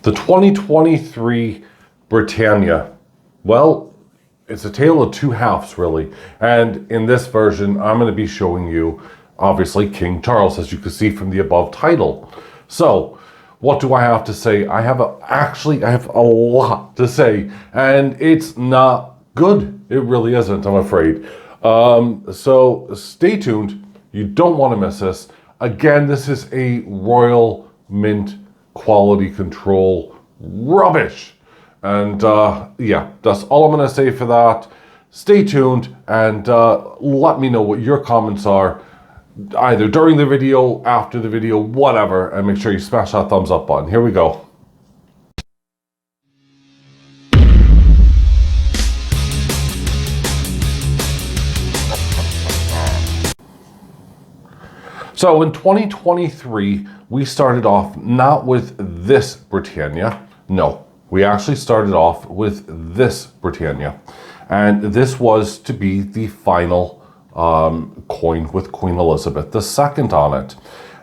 The 2023 Britannia. Well, it's a tale of two halves, really. And in this version, I'm going to be showing you, obviously, King Charles, as you can see from the above title. So, what do I have to say? I have a lot to say, and it's not good. It really isn't, I'm afraid. So stay tuned. You don't want to miss this. Again, this is a Royal Mint quality control rubbish. And yeah, that's all I'm going to say for that. Stay tuned and let me know what your comments are, either during the video, after the video, whatever, and make sure you smash that thumbs up button. Here we go. So in 2023, we started off not with this Britannia. No, we actually started off with this Britannia. And this was to be the final coin with Queen Elizabeth II on it.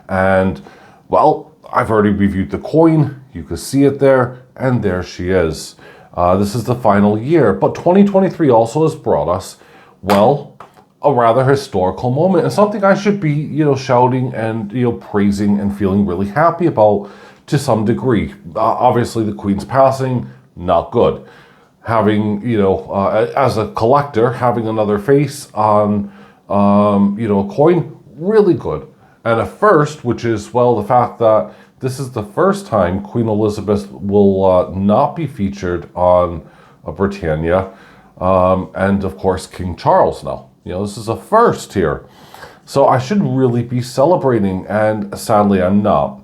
And, well, I've already reviewed the coin. You can see it there, and there she is. This is the final year. But 2023 also has brought us, well, a rather historical moment, and something I should be, shouting and, praising and feeling really happy about to some degree. Obviously, the Queen's passing, not good. Having, as a collector, having another face on, a coin, really good. And a first, which is, well, the fact that this is the first time Queen Elizabeth will not be featured on a Britannia, and of course King Charles now. This is a first here. So I should really be celebrating, and sadly I'm not.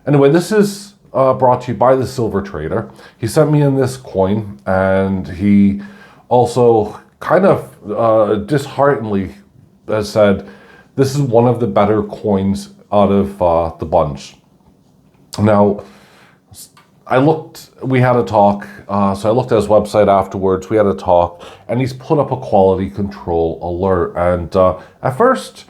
Anyway, this is brought to you by the Silver Trader. He sent me in this coin, and he also kind of dishearteningly has said, this is one of the better coins out of the bunch. Now, we had a talk, so I looked at his website afterwards, we had a talk, and he's put up a quality control alert. And at first,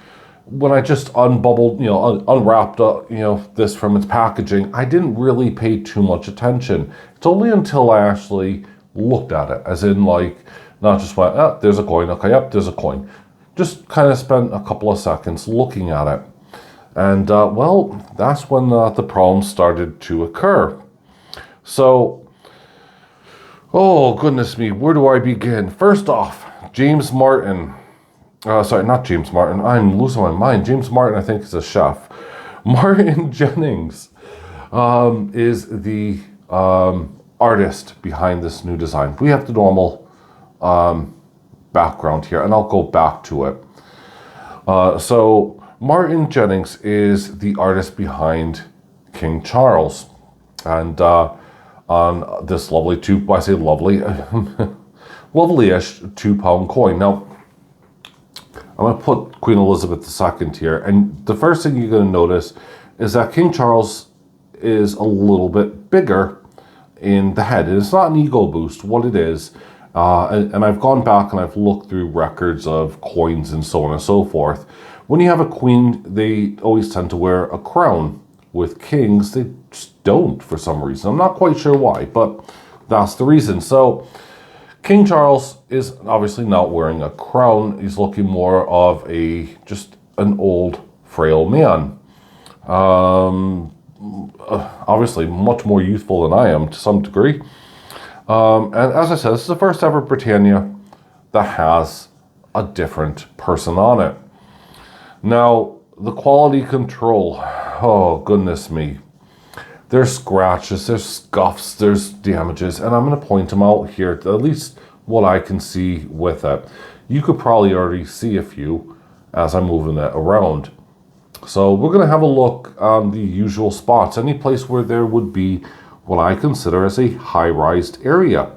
when I just unbubbled, unwrapped, this from its packaging, I didn't really pay too much attention. It's only until I actually looked at it, as in, like, not just went, oh, there's a coin, okay, yep, there's a coin. Just kind of spent a couple of seconds looking at it. And, well, that's when the problems started to occur. So, oh, goodness me, where do I begin? First off, James Martin. Sorry, not James Martin. I'm losing my mind. James Martin, I think, is a chef. Martin Jennings is the artist behind this new design. We have the normal background here, and I'll go back to it. So, Martin Jennings is the artist behind King Charles. And on this lovely I say lovely, lovely-ish 2-pound coin. Now, I'm going to put Queen Elizabeth II here, and the first thing you're going to notice is that King Charles is a little bit bigger in the head. And it's not an ego boost. What it is, and I've gone back and I've looked through records of coins and so on and so forth. When you have a queen, they always tend to wear a crown. With kings, they just don't for some reason. I'm not quite sure why, but that's the reason. So King Charles is obviously not wearing a crown. He's looking more of just an old, frail man. Obviously much more youthful than I am to some degree. And as I said, this is the first ever Britannia that has a different person on it. Now, the quality control, oh goodness me. There's scratches, there's scuffs, there's damages, and I'm going to point them out here, at least what I can see with it. You could probably already see a few as I'm moving it around. So we're going to have a look on the usual spots, any place where there would be what I consider as a high-rised area.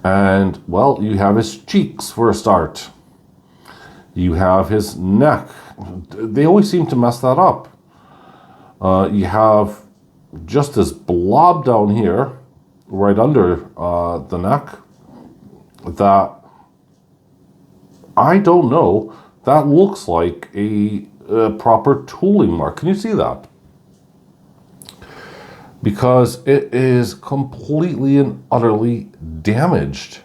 And, well, you have his cheeks for a start. You have his neck. They always seem to mess that up. You have just this blob down here, right under the neck, that I don't know, that looks like a proper tooling mark. Can you see that? because it is completely and utterly damaged.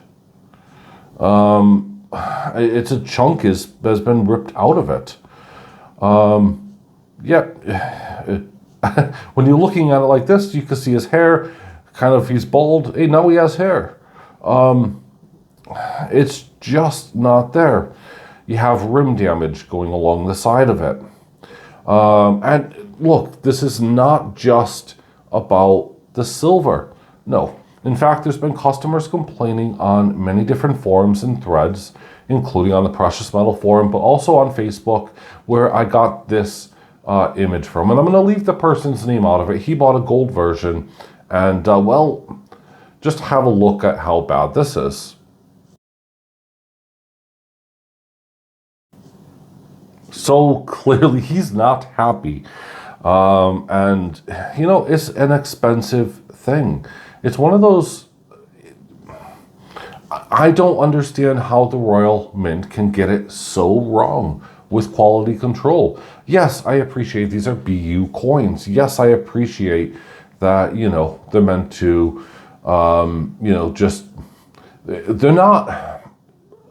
It's a chunk has been ripped out of it. Yeah, when you're looking at it like this, you can see his hair, kind of, he's bald. Hey, now he has hair. It's just not there. You have rim damage going along the side of it. And look, this is not just about the silver. No. In fact, there's been customers complaining on many different forums and threads, including on the Precious Metal forum, but also on Facebook, where I got this image from. And I'm going to leave the person's name out of it. He bought a gold version. And, well, just have a look at how bad this is. So clearly he's not happy. And, you know, it's an expensive thing. It's one of those, I don't understand how the Royal Mint can get it so wrong with quality control. Yes, I appreciate these are BU coins. Yes, I appreciate that, you know, they're meant to, you know, just, they're not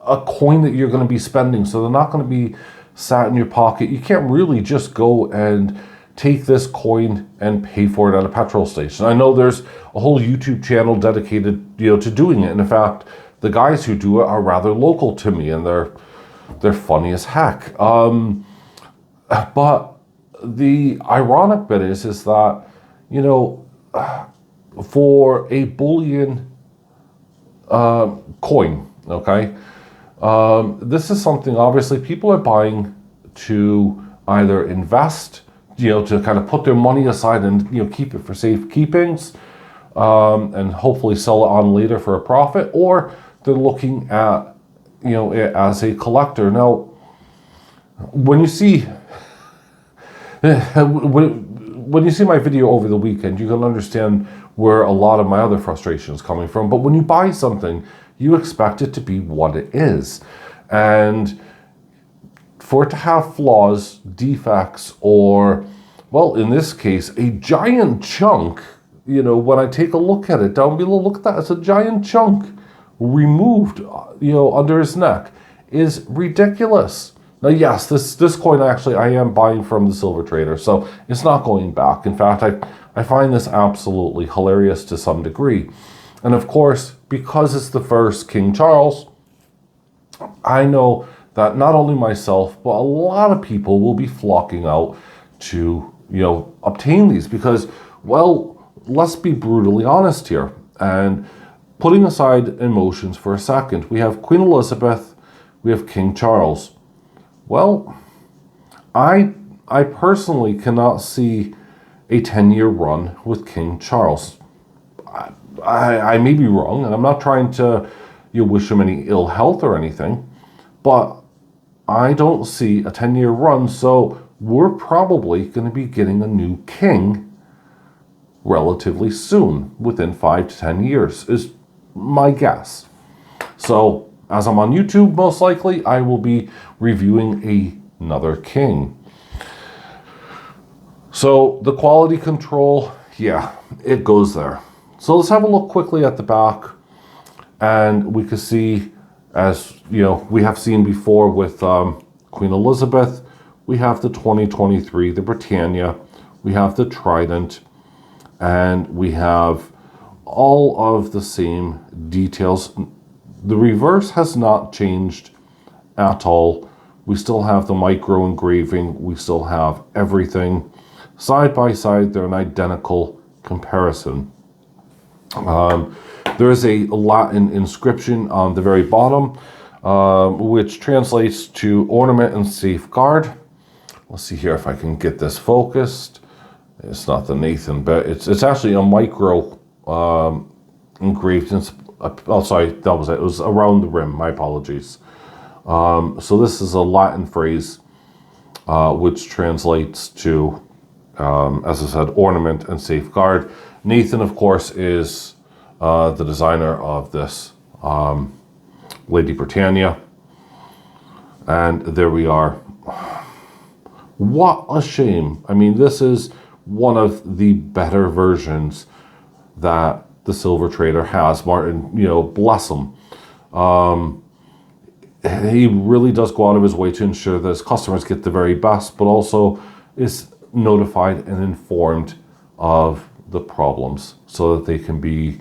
a coin that you're going to be spending, so they're not going to be sat in your pocket. You can't really just go and take this coin and pay for it at a petrol station. I know there's a whole YouTube channel dedicated, you know, to doing it. And in fact, the guys who do it are rather local to me, and they're funny as heck. But the ironic bit is that, you know, for a bullion coin, okay, this is something obviously people are buying to either invest, you know, to kind of put their money aside and, you know, keep it for safe keepings, and hopefully sell it on later for a profit, or they're looking at, you know, it as a collector. Now, when you see when you see my video over the weekend, you can understand where a lot of my other frustration is coming from. But when you buy something, you expect it to be what it is. And for it to have flaws, defects, or, well, in this case, a giant chunk, you know, when I take a look at it down below, look at that, it's a giant chunk removed, you know, under his neck, is ridiculous. Now, yes, this coin actually I am buying from the silver trader, so it's not going back. In fact, I find this absolutely hilarious to some degree. And of course, because it's the first King Charles, I know that not only myself, but a lot of people will be flocking out to, you know, obtain these because, well, let's be brutally honest here. And putting aside emotions for a second, we have Queen Elizabeth, we have King Charles. Well, I personally cannot see a 10-year run with King Charles. I may be wrong, and I'm not trying to, you know, wish him any ill health or anything, but I don't see a 10-year run, so we're probably going to be getting a new king relatively soon, within 5 to 10 years, is my guess. So, as I'm on YouTube, most likely, I will be reviewing another king. So, the quality control, yeah, it goes there. So let's have a look quickly at the back, and we can see, as you know, we have seen before with Queen Elizabeth, we have the 2023, the Britannia, we have the Trident, and we have all of the same details. The reverse has not changed at all. We still have the micro engraving, we still have everything. Side by side, they're an identical comparison. There is a Latin inscription on the very bottom, which translates to ornament and safeguard. Let's see here if I can get this focused. It's not the Nathan, but it's actually a micro engraved. Oh, sorry, that was it. It was around the rim. My apologies. So this is a Latin phrase, which translates to, as I said, ornament and safeguard. Nathan, of course, is the designer of this Lady Britannia. And there we are. What a shame. I mean, this is one of the better versions that the silver trader has. Martin, you know, bless him. He really does go out of his way to ensure that his customers get the very best, but also is notified and informed of the problems so that they can be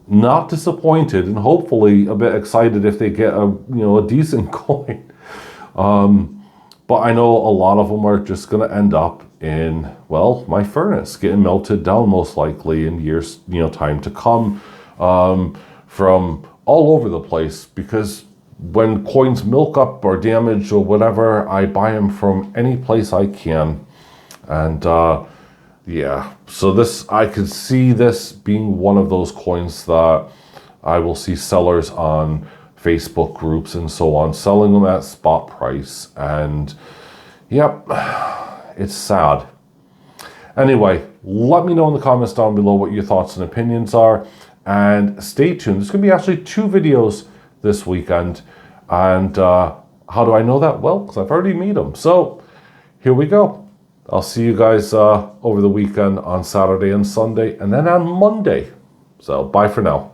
not disappointed and hopefully a bit excited if they get a decent coin. But I know a lot of them are just going to end up in, well, my furnace, getting melted down most likely in years, time to come, from all over the place, because when coins milk up or damage or whatever, I buy them from any place I can. And yeah, so this, I could see this being one of those coins that I will see sellers on Facebook groups and so on selling them at spot price. And yep, it's sad. Anyway, let me know in the comments down below what your thoughts and opinions are, and stay tuned. There's going to be actually 2 videos this weekend. And how do I know that? Well, because I've already made them. So here we go. I'll see you guys over the weekend on Saturday and Sunday, and then on Monday. So bye for now.